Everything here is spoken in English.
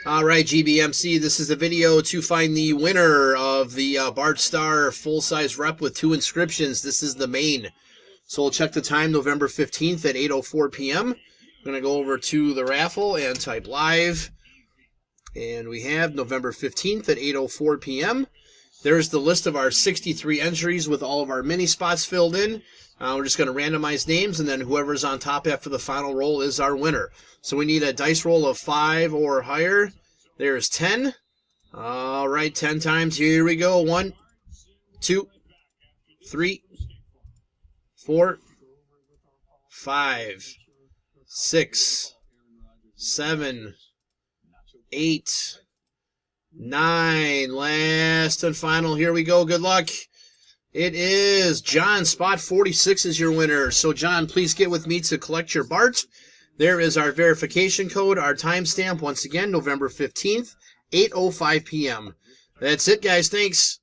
All right, GBMC, this is the video to find the winner of the Bart Star full-size rep with 2 inscriptions. This is the main. So we'll check the time, November 15th at 8:04 p.m. I'm going to go over to the raffle and type live. And we have November 15th at 8:04 p.m. There's the list of our 63 entries with all of our mini spots filled in. We're just going to randomize names, and then whoever's on top after the final roll is our winner. So we need a dice roll of 5 or higher. There's 10. All right, 10 times. Here we go. 1, 2, 3, 4, 5, 6, 7, 8, 9. Last and final. Here we go. Good luck. It is John. Spot 46 is your winner. So, John, please get with me to collect your Bart. There is our verification code, our timestamp. Once again, November 15th, 8:05 p.m. That's it, guys. Thanks.